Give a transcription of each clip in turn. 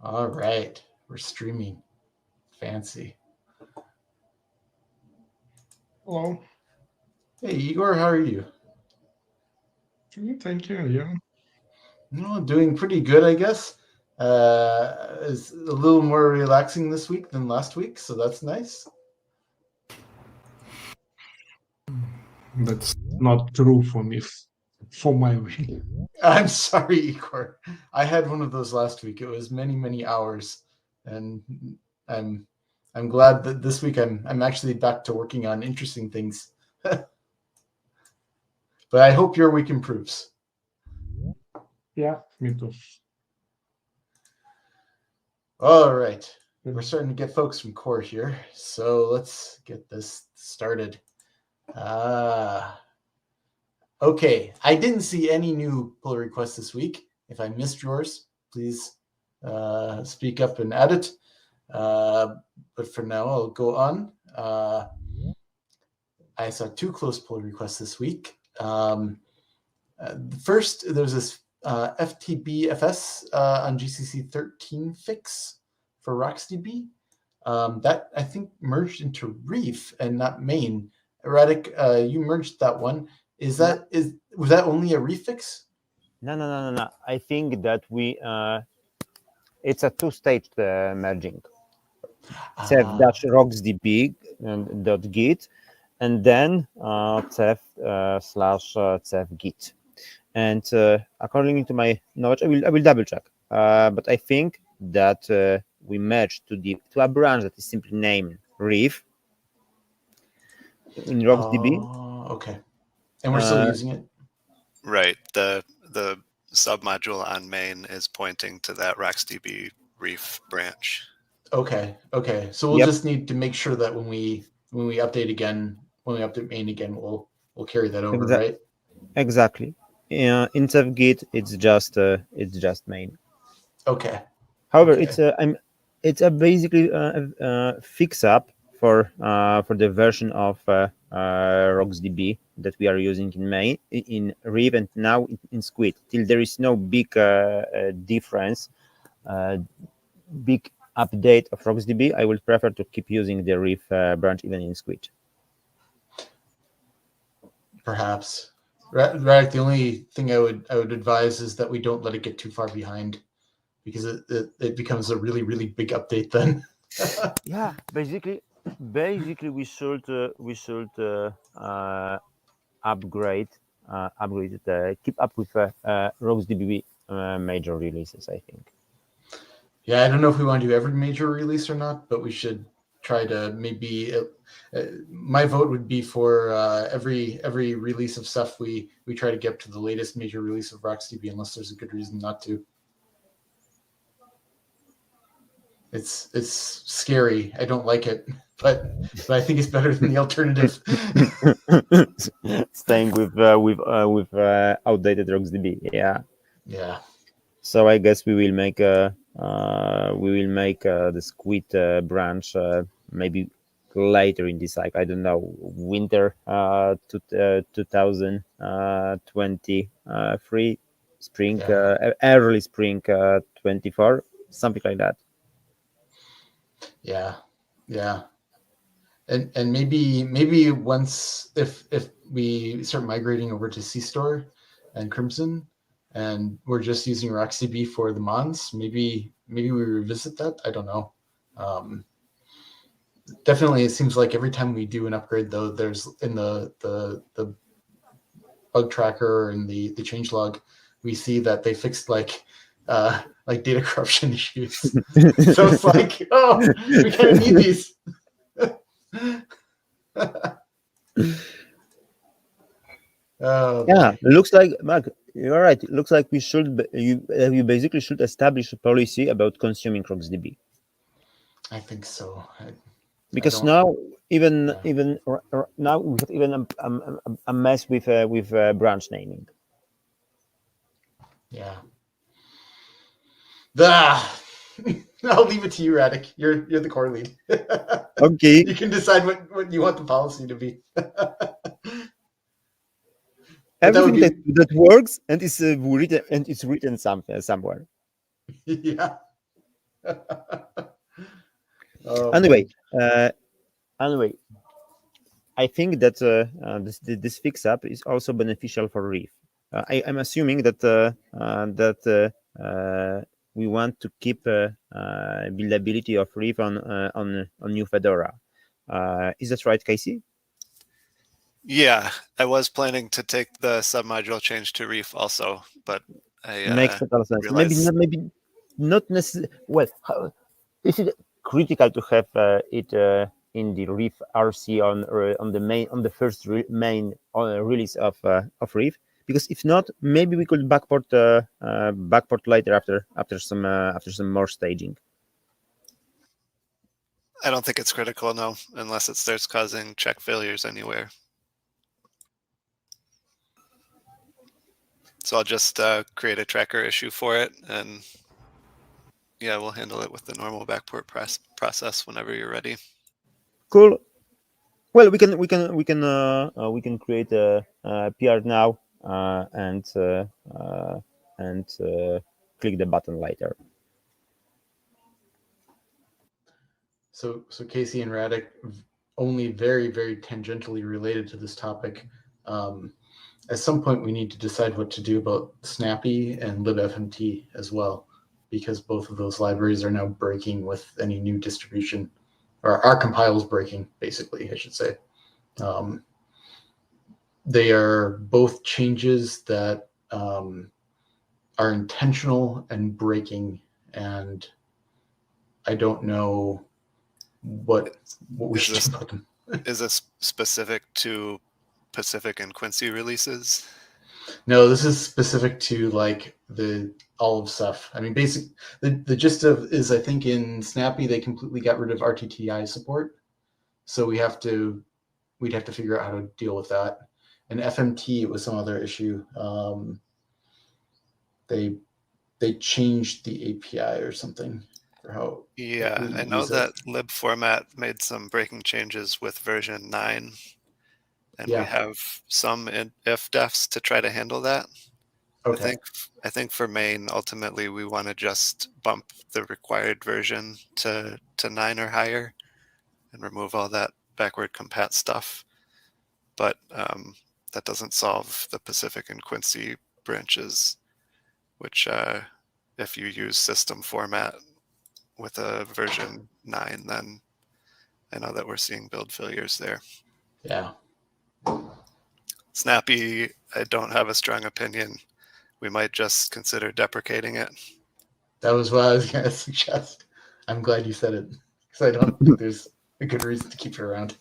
All right, we're streaming. Fancy. Hello. Hey, Igor, how are you? Thank you. Yeah. No, doing pretty good, I guess. It's a little more relaxing this week than last week, so that's nice. That's not true for me, for my week. I'm sorry, Igor. I had one of those last week. It was many, many hours, and I'm I'm glad that this week I'm actually back to working on interesting things. But I hope your week improves. Yeah, me too. All right. We're starting to get folks from core here, so let's get this started. Uh, okay, I didn't see any new pull requests this week. If I missed yours, please speak up and add it. But for now, I'll go on. I saw two close pull requests this week. First, there's this FTBFS on GCC 13 fix for RocksDB. That I think merged into Reef and not main. Erratic, you merged that one. Was that only a refix? No. I think that it's a two-stage merging. Ceph dash rocksdb and dot git, and then Ceph slash Ceph git. And according to my knowledge, I will double check. But I think that we merged to a branch that is simply named Reef in rocksdb. Oh, okay. And we're still using it. Right. The submodule on main is pointing to that RocksDB Reef branch. Okay. So we'll Yep. just need to make sure that when we update again, when we update main again, we'll carry that over, right? Exactly. In Ceph git, it's just main. Okay. However, Okay. it's a basically fix up for the version of RocksDB that we are using in main in Reef and now in Squid. Till there is no big difference, big update of RocksDB, I will prefer to keep using the Reef branch even in Squid. Perhaps. Right. The only thing I would advise is that we don't let it get too far behind, because it becomes a really, really big update then. Yeah, basically we should upgrade it, keep up with RocksDB major releases, I think. Yeah, I don't know if we want to do every major release or not, but we should try to maybe. My vote would be for every release of stuff we try to get to the latest major release of RocksDB, unless there's a good reason not to. It's scary. I don't like it, but I think it's better than the alternative. Staying with outdated RocksDB, yeah. Yeah. So I guess we will make the Squid branch maybe later in this cycle. I don't know, winter 2023, spring, Yeah. early spring 24, something like that. Yeah. And maybe once, if we start migrating over to C-Store and Crimson, and we're just using RocksDB for the mons, maybe we revisit that. I don't know. Definitely, it seems like every time we do an upgrade, though, there's in the bug tracker and the changelog, we see that they fixed like data corruption issues. So it's like, oh, we kind of need these. Yeah, Boy. looks like, Mark, you're right. It looks like you basically should establish a policy about consuming RocksDB, I think so. because don't. now even Yeah. now we have even a mess with branch naming. Yeah. I'll leave it to you, Radic. You're the core lead. Okay. You can decide what you want the policy to be. Everything that works and is written somewhere. Yeah. Anyway, anyway, I think that this fix up is also beneficial for Reef. I'm assuming that we want to keep buildability of Reef on new Fedora. Is that right, Casey? Yeah, I was planning to take the submodule change to Reef also, but Makes I total sense. realized Maybe not necessarily. Well, is it critical to have it in the Reef RC on the first main release of Reef? Because if not, maybe we could backport later after some more staging. I don't think it's critical, no, unless it starts causing check failures anywhere. So I'll just create a tracker issue for it, and yeah, we'll handle it with the normal backport process whenever you're ready. Cool. Well, we can create a PR now and click the button later. So Casey and Radek, only very, very tangentially related to this topic. At some point, we need to decide what to do about Snappy and libfmt as well, because both of those libraries are now breaking with any new distribution, or our compile's breaking, basically, I should say. They are both changes that are intentional and breaking, and I don't know what we should do about them. Is this specific to Pacific and Quincy releases? No, this is specific to like all of Ceph. I mean, the gist of is I think in Snappy they completely got rid of RTTI support, so we'd have to figure out how to deal with that. And FMT, it was some other issue. They changed the API or something for how. Yeah, I know that lib format made some breaking changes with version 9, and we have some if defs to try to handle that. Okay. I think for main, ultimately, we want to just bump the required version to 9 or higher and remove all that backward compat stuff. But that doesn't solve the Pacific and Quincy branches, which if you use system format with a version 9, then I know that we're seeing build failures there. Yeah. Snappy, I don't have a strong opinion. We might just consider deprecating it. That was what I was going to suggest. I'm glad you said it, because I don't think there's a good reason to keep it around.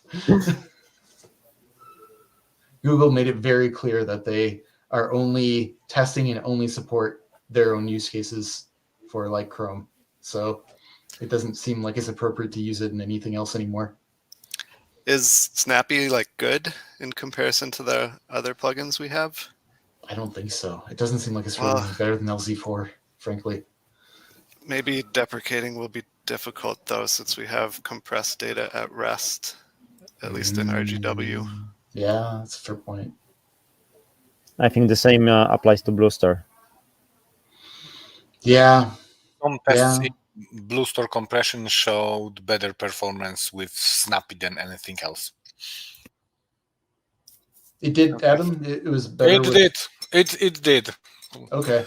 Google made it very clear that they are only testing and only support their own use cases for like Chrome. So it doesn't seem like it's appropriate to use it in anything else anymore. Is Snappy like good in comparison to the other plugins we have? I don't think so. It doesn't seem like it's really better than LZ4, frankly. Maybe deprecating will be difficult though, since we have compressed data at rest, at least in RGW. Yeah, that's a fair point. I think the same applies to Bluestar. Yeah. Some tests in Bluestar compression showed better performance with Snappy than anything else. It did, Adam? It was better. It did. Okay.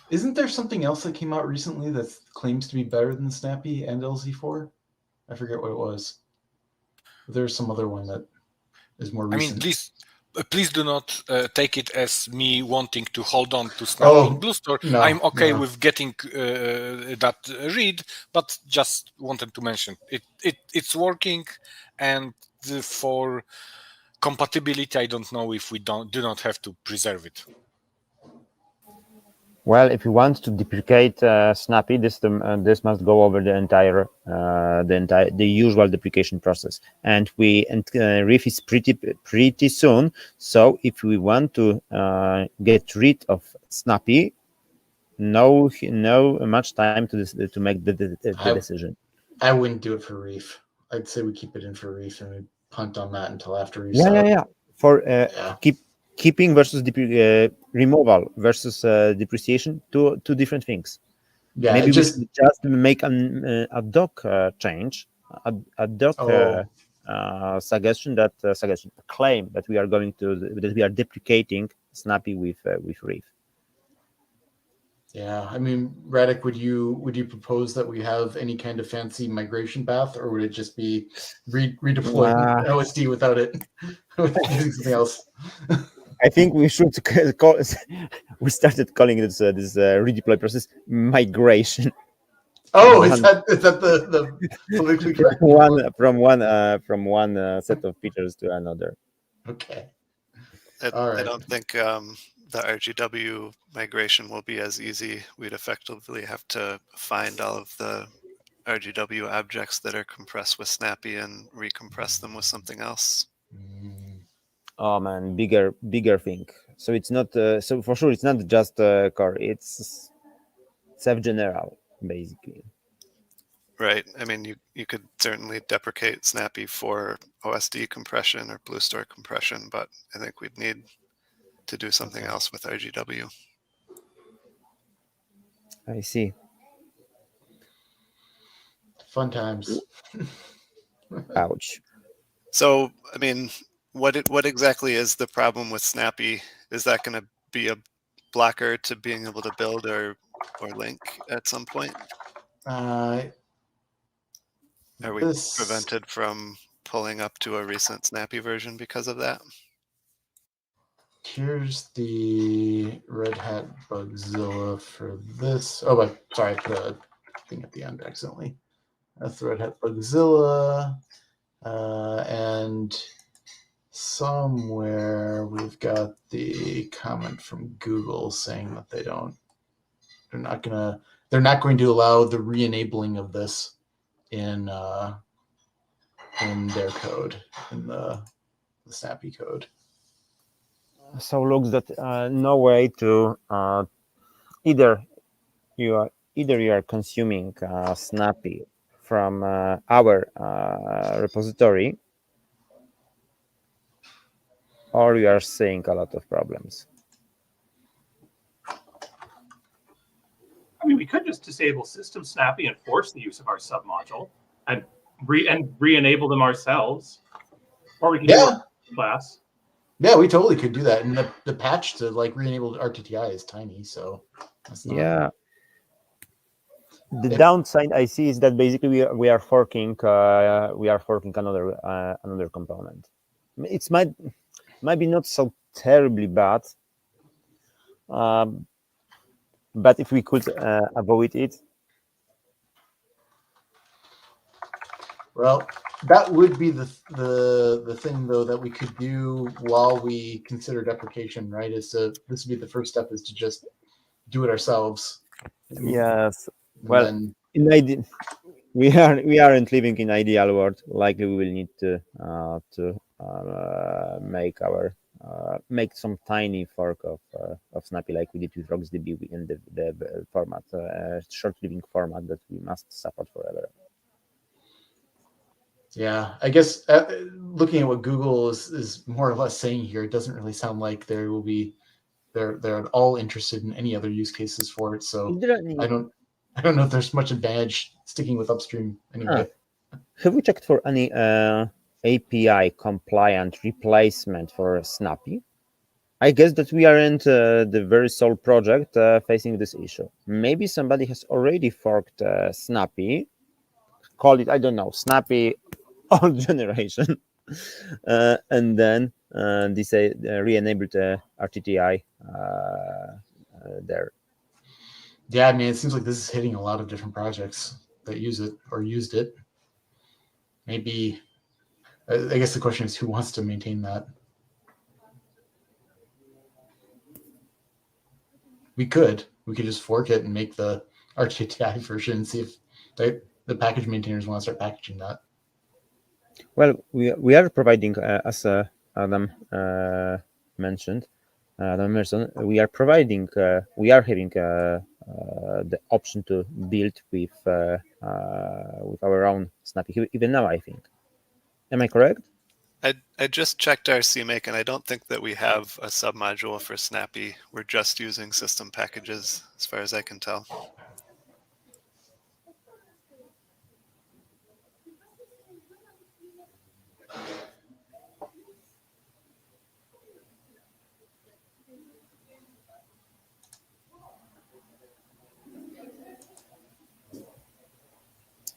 Isn't there something else that came out recently that claims to be better than Snappy and LZ4? I forget what it was. There's some other one that is more recent. I mean, please do not take it as me wanting to hold on to Snappy in Bluestar. No, I'm okay with getting that read, but just wanted to mention it's working, and for compatibility, I don't know if we do not have to preserve it. Well, if you want to deprecate Snappy, this must go over the usual deprecation process, and Reef is pretty soon. So if we want to get rid of Snappy, no much time to make the decision. I wouldn't do it for Reef. I'd say we keep it in for Reef and we punt on that until after Reef. Yeah. For keeping versus removal versus depreciation, two different things. Yeah, Maybe it just we should just make a doc change, a doc suggestion that a claim that we are going to that we are deprecating Snappy with Reef. yeah. I mean, Radic, would you propose that we have any kind of fancy migration path, or would it just be redeploying OSD without it, using something else? I think we should call. We started calling this redeploy process migration. Oh, is that the politically correct? From one set of features to another. Okay. I All right. don't think the RGW migration will be as easy. We'd effectively have to find all of the RGW objects that are compressed with Snappy and recompress them with something else. Oh man, bigger thing. So it's not. So for sure, it's not just core. It's Ceph general, basically. Right. I mean, you could certainly deprecate Snappy for OSD compression or Blue Store compression, but I think we'd need to do something else with RGW. I see. Fun times. Ouch. So, I mean, what exactly is the problem with Snappy? Is that going to be a blocker to being able to build or link at some point? Are we prevented from pulling up to a recent Snappy version because of that? Here's the Red Hat Bugzilla for this. Oh, but sorry, I put a thing at the end accidentally. That's the Red Hat Bugzilla, and somewhere we've got the comment from Google saying that they're not going to allow the re-enabling of this in their code, in the Snappy code. So looks that no way to either you are consuming Snappy from our repository, or you are seeing a lot of problems. I mean, we could just disable System Snappy and force the use of our submodule and re-enable them ourselves, or we can do it in class. Yeah, we totally could do that. And the patch to like re-enable RTTI is tiny, so that's not... Yeah. The downside I see is that basically we are forking another component. It might be not so terribly bad, but if we could avoid it. Well, that would be the thing though that we could do while we consider deprecation, right? This would be the first step, is to just do it ourselves. Yes. Well, we aren't living in ideal world. Likely we will need to make some tiny fork of Snappy, like we did with RocksDB in the format, short-living format that we must support forever. Yeah, I guess looking at what Google is more or less saying here, it doesn't really sound like they're at all interested in any other use cases for it. So I don't know if there's much advantage sticking with upstream anyway. Have we checked for any API compliant replacement for Snappy? I guess that we aren't the very sole project facing this issue. Maybe somebody has already forked Snappy, called it, I don't know, Snappy old generation, and then they say re-enabled RTTI there. Yeah, I mean, it seems like this is hitting a lot of different projects that use it or used it. Maybe, I guess the question is, who wants to maintain that? We could just fork it and make the RTTI version and see if the package maintainers want to start packaging that. Well, we are providing, as Adam mentioned, Adam Emerson, we are having the option to build with our own Snappy, even now, I think. Am I correct? I just checked our CMake, and I don't think that we have a submodule for Snappy. We're just using system packages, as far as I can tell.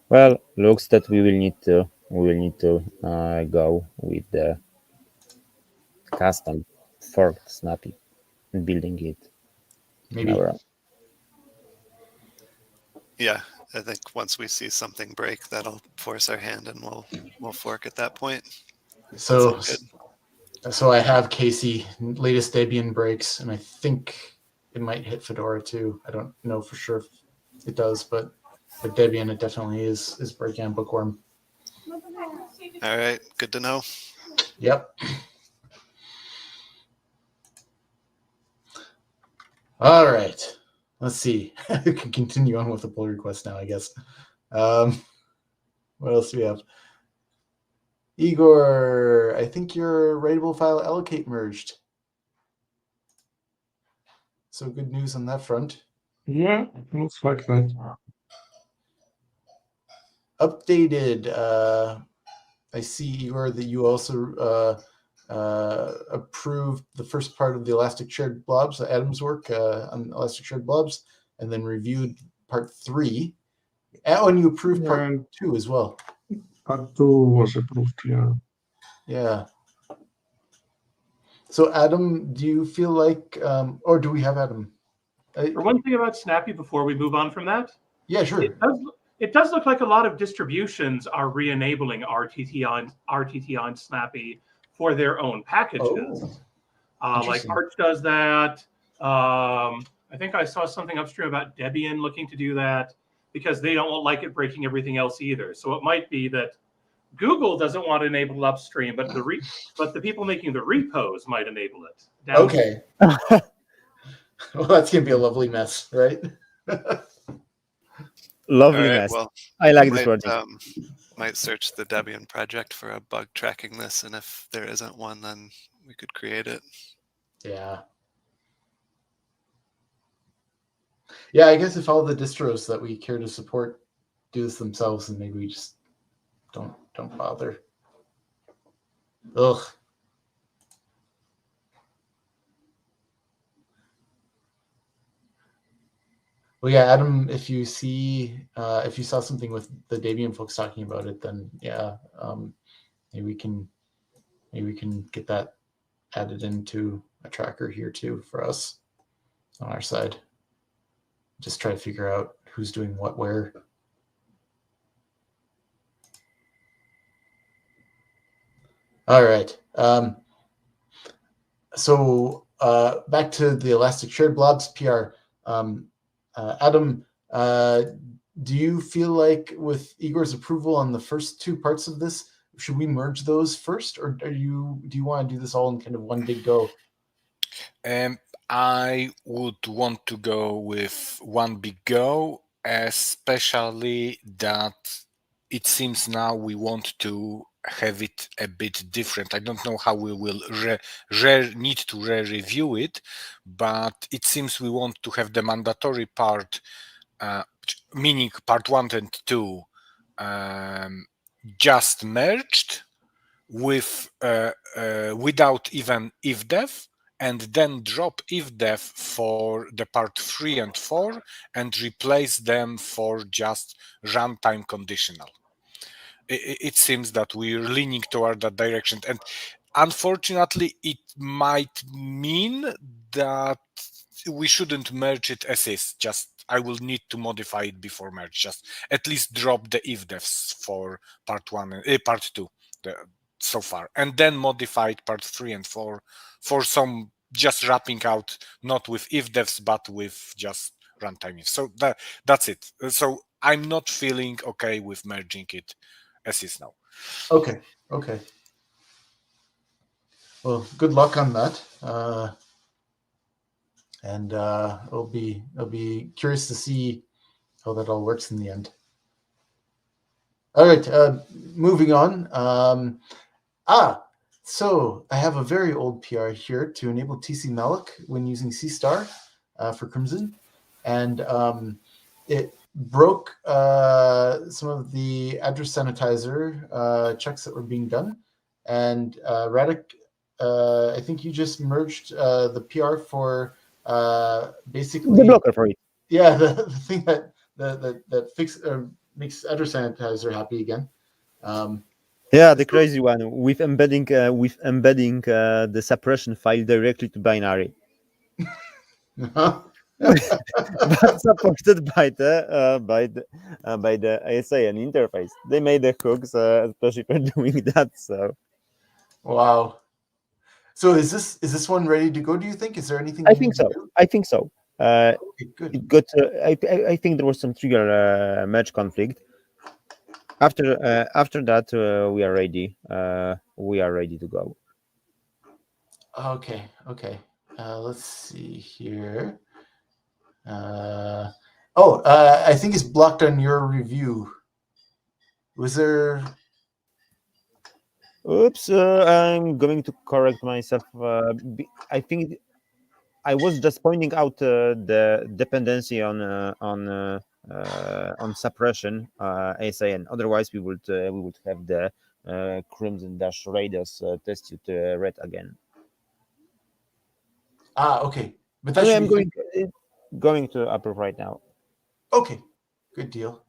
Well, looks that we will need to go with the custom forked snappy and building it in Maybe. our own. Yeah, I think once we see something break, that'll force our hand, and we'll fork at that point. So, Sounds good. so I have Casey latest Debian breaks, and I think it might hit Fedora too. I don't know for sure if it does, but with Debian, it definitely is breaking on Bookworm. All right, good to know. Yep. All right. Let's see. I can continue on with the pull request now, I guess. What else do we have? Igor, I think your writable file allocate merged. So good news on that front. Yeah, looks like that. Updated. I see, Igor, that you also approved the first part of the Elastic Shared Blobs, Adam's work on Elastic Shared Blobs, and then reviewed part 3. Oh, and you approved part And 2 as well. part 2 was approved, yeah. Yeah. So, Adam, do you feel like, or do we have Adam? For one thing about Snappy, before we move on from that, Yeah, sure. it does look like a lot of distributions are re-enabling RTT on Snappy for their own packages. Like Interesting. Arch does that. I think I saw something upstream about Debian looking to do that because they don't like it breaking everything else either. So it might be that Google doesn't want to enable it upstream, but the people making the repos might enable it downstream. Okay. Well, that's gonna be a lovely mess, right? Lovely All right, mess. well, I like this project. Might search the Debian project for a bug tracking this, and if there isn't one, then we could create it. Yeah. Yeah, I guess if all the distros that we care to support do this themselves, then maybe we just don't bother. Ugh. Well, yeah, Adam, if you saw something with the Debian folks talking about it, then yeah, maybe we can get that added into a tracker here too for us on our side. Just try to figure out who's doing what where. All right. So back to the Elastic Shared Blobs PR. Adam, do you feel like with Igor's approval on the first 2 parts of this, should we merge those first, or do you want to do this all in kind of one big go? I would want to go with one big go, especially that it seems now we want to have it a bit different. I don't know how we will need to review it, but it seems we want to have the mandatory part, meaning part 1 and 2, just merged with without even ifdef, and then drop ifdef for the part 3 and 4 and replace them for just runtime conditional. It seems that we're leaning toward that direction, and unfortunately it might mean that we shouldn't merge it as is. Just I will need to modify it before merge. Just at least drop the ifdefs for part 1 and part 2 so far, and then modified part 3 and 4 for some just wrapping out, not with ifdefs but with just runtime if. So that's it. So I'm not feeling okay with merging it as is now. Okay. Well, good luck on that. And I'll be curious to see how that all works in the end. All right, moving on. So I have a very old PR here to enable TC malloc when using C star for Crimson, and it broke some of the address sanitizer checks that were being done. And Radek, I think you just merged the PR for basically The blocker for it. Yeah, the thing that makes Eder Sanitizer happy again. Yeah, the crazy one with embedding the suppression file directly to binary. But supported by the ASAN interface. They made the hooks especially for doing that. So Wow. So is this one ready to go? Do you think? Is there anything I we think need to so. do? I think so. Okay, good. It got. I think there was some trigger merge conflict. After that, we are ready. We are ready to go. Okay. Let's see here. I think it's blocked on your review. Was there? Oops, I'm going to correct myself. I think I was just pointing out the dependency on suppression ASIN. Otherwise, we would have the Crimson Dash Radius test it red again. Okay, but that I'm should be going to approve right now. okay. Good deal.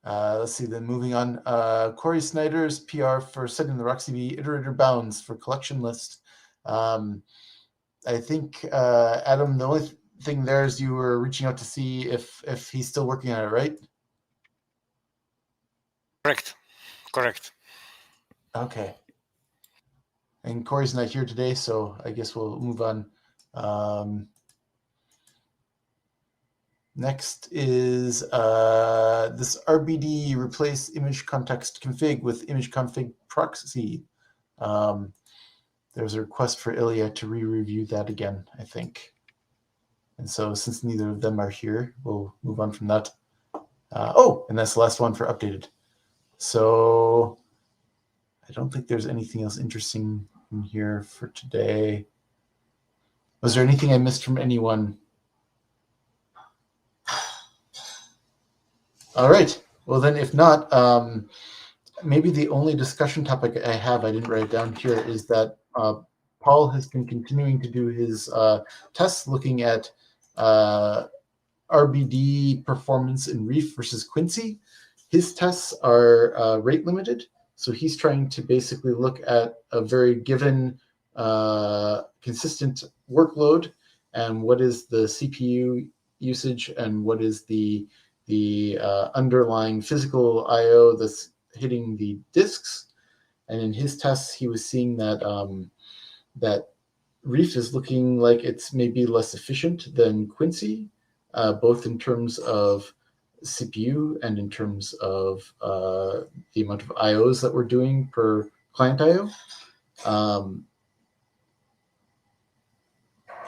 Let's see. Then moving on. Corey Snyder's PR for setting the RocksDB iterator bounds for collection list. I think Adam, the only thing there is you were reaching out to see if he's still working on it, right? Correct. Okay. And Corey's not here today, so I guess we'll move on. Next is this RBD replace image context config with image config proxy. There's a request for Ilya to re-review that again, I think. And so since neither of them are here, we'll move on from that. And that's the last one for updated. So I don't think there's anything else interesting in here for today. Was there anything I missed from anyone? All right. Well, then if not, maybe the only discussion topic I have, I didn't write it down here, is that Paul has been continuing to do his tests looking at RBD performance in Reef versus Quincy. His tests are rate limited. So he's trying to basically look at a very given consistent workload and what is the CPU usage and what is the underlying physical I/O that's hitting the disks. And in his tests, he was seeing that that Reef is looking like it's maybe less efficient than Quincy, both in terms of CPU and in terms of the amount of IOs that we're doing per client IO.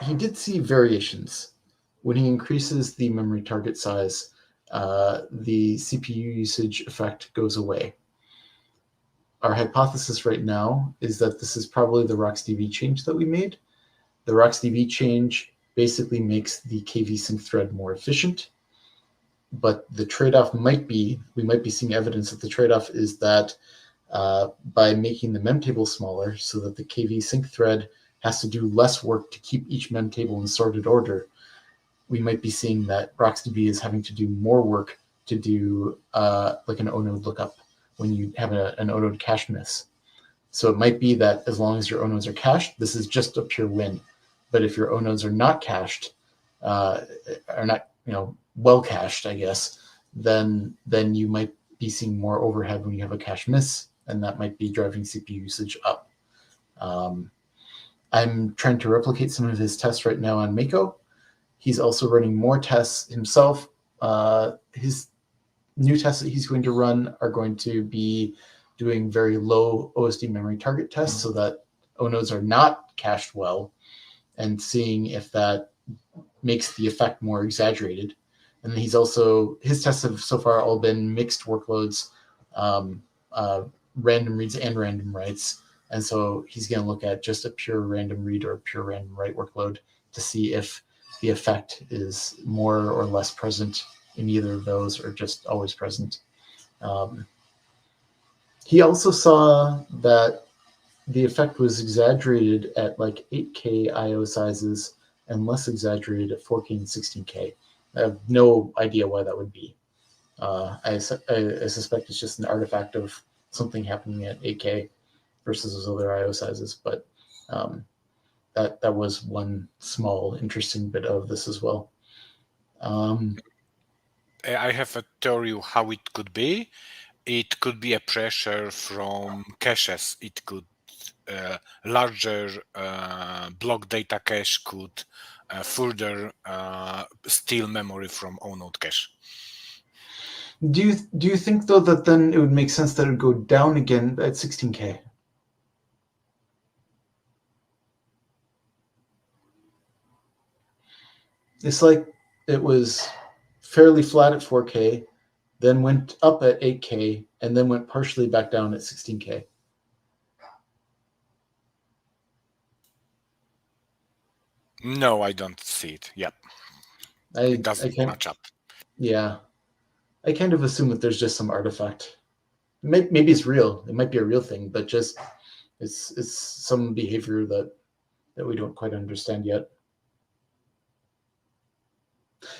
He did see variations. When he increases the memory target size, the CPU usage effect goes away. Our hypothesis right now is that this is probably the RocksDB change that we made. The RocksDB change basically makes the KV sync thread more efficient, but the trade-off might be, we might be seeing evidence that the trade-off is that by making the mem table smaller so that the KV sync thread has to do less work to keep each mem table in sorted order, we might be seeing that RocksDB is having to do more work to do like an O-node lookup when you have an O-node cache miss. So it might be that as long as your O-nodes are cached, this is just a pure win. But if your O-nodes are not cached, are not well cached, I guess, then you might be seeing more overhead when you have a cache miss, and that might be driving CPU usage up. I'm trying to replicate some of his tests right now on Mako. He's also running more tests himself. His new tests that he's going to run are going to be doing very low OSD memory target tests so that O-nodes are not cached well, and seeing if that makes the effect more exaggerated. And he's also, his tests have so far all been mixed workloads, random reads and random writes. And so he's going to look at just a pure random read or a pure random write workload to see if the effect is more or less present in either of those or just always present. He also saw that the effect was exaggerated at like 8K IO sizes and less exaggerated at 4K and 16K. I have no idea why that would be. I suspect it's just an artifact of something happening at 8K versus those other IO sizes, but that was one small interesting bit of this as well. I have a theory of how it could be. It could be a pressure from caches. It could larger block data cache could further steal memory from O-node cache. Do you think though that then it would make sense that it would go down again at 16K? It's like it was fairly flat at 4K, then went up at 8K, and then went partially back down at 16K. No, I don't see it. Yep. It doesn't match up. Yeah. I kind of assume that there's just some artifact. Maybe it's real. It might be a real thing, but just it's some behavior that we don't quite understand yet.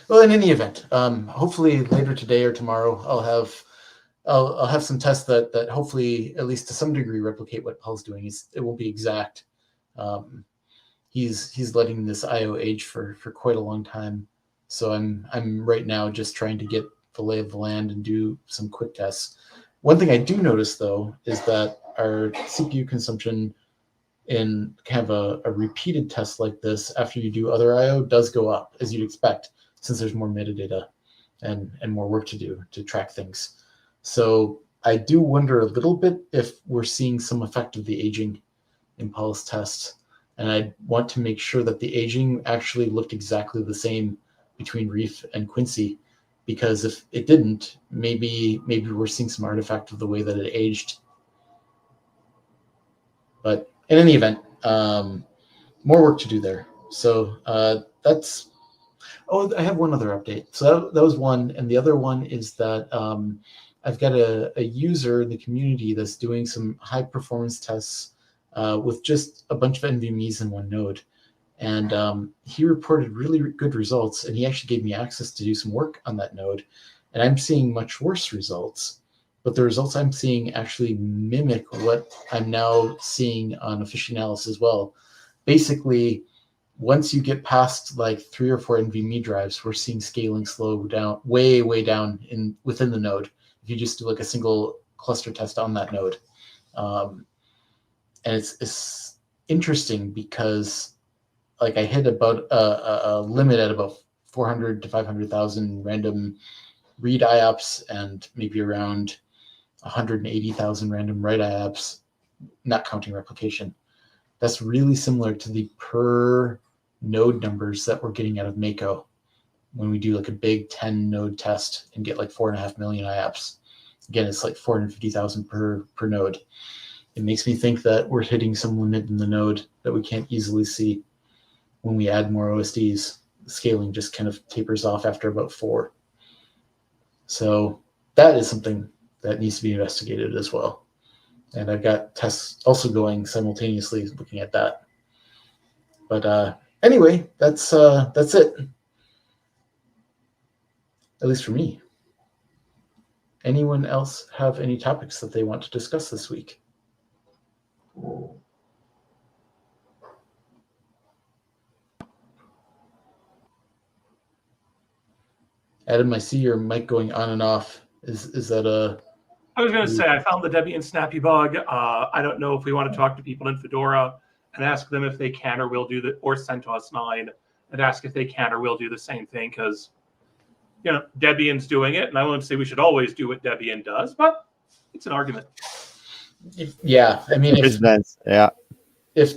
Well, in any event, hopefully later today or tomorrow, I'll have some tests that hopefully at least to some degree replicate what Paul's doing. It won't be exact. He's letting this IO age for quite a long time, so I'm right now just trying to get the lay of the land and do some quick tests. One thing I do notice though is that our CPU consumption in kind of a repeated test like this after you do other IO does go up, as you'd expect, since there's more metadata and more work to do to track things. So I do wonder a little bit if we're seeing some effect of the aging in Paul's tests. And I want to make sure that the aging actually looked exactly the same between Reef and Quincy, because if it didn't, maybe we're seeing some artifact of the way that it aged. But in any event, more work to do there. So that's. Oh, I have one other update. So that was one, and the other one is that I've got a user in the community that's doing some high performance tests with just a bunch of NVMEs in one node. And he reported really good results, and he actually gave me access to do some work on that node. And I'm seeing much worse results, but the results I'm seeing actually mimic what I'm now seeing on Aficionalis as well. Basically, once you get past like 3 or 4 NVMe drives, we're seeing scaling slow down, way down within the node. If you just do like a single cluster test on that node, and it's interesting because like I hit about a limit at about 400 to 500,000 random read IOPS and maybe around 180,000 random write IOPS, not counting replication. That's really similar to the per node numbers that we're getting out of Mako when we do like a big 10 node test and get like 4.5 million IOPS. Again, it's like 450,000 per node. It makes me think that we're hitting some limit in the node that we can't easily see. When we add more OSDs, the scaling just kind of tapers off after about 4. So that is something that needs to be investigated as well. And I've got tests also going simultaneously looking at that. But anyway, that's it. At least for me. Anyone else have any topics that they want to discuss this week? Adam, I see your mic going on and off. Is that a... I was going to say, I found the Debian snappy bug. I don't know if we want to talk to people in Fedora and ask them if they can or will do the, or CentOS 9 and ask if they can or will do the same thing, because, you know, Debian's doing it, and I won't say we should always do what Debian does, but it's an argument. Yeah, I mean, if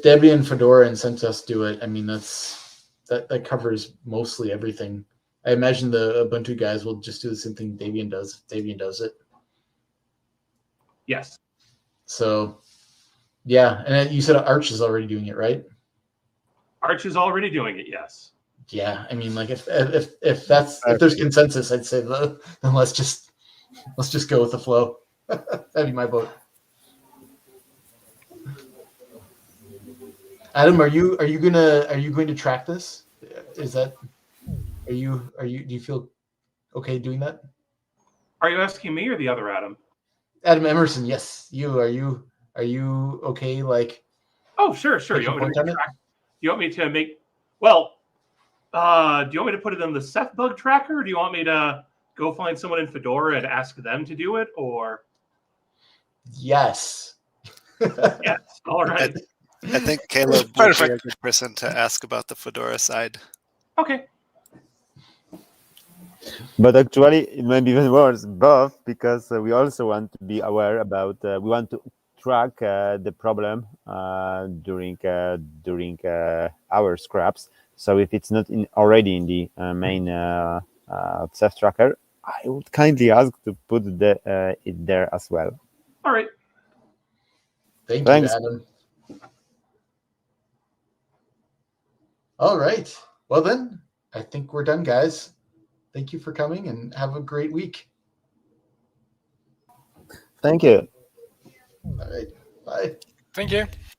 Debian, Fedora, and CentOS do it, I mean, that covers mostly everything. I imagine the Ubuntu guys will just do the same thing Debian does if Debian does it. Yes. So, yeah, and you said Arch is already doing it, right? Arch is already doing it, yes. Yeah, I mean, like if there's consensus, I'd say then let's just go with the flow. That'd be my vote. Adam, are you going to track this? Is that do you feel okay doing that? Are you asking me or the other Adam? Adam Emerson, yes, you are you okay? Like, Oh, sure. You taking want me point to on it? track? You want me to make? Well, do you want me to put it in the Ceph bug tracker? Or do you want me to go find someone in Fedora and ask them to do it? Or Yes. yes, all right, I think Caleb would be a Perfect. good person to ask about the Fedora side. okay. But actually, it might be even worse, both, because we also want to be aware about. We want to track the problem during our scraps. So if it's not already in the main Ceph tracker, I would kindly ask to put it there as well. All right. Thank Thanks. you, Adam. All right. Well then, I think we're done, guys. Thank you for coming and have a great week. Thank you. All right. Bye. Thank you.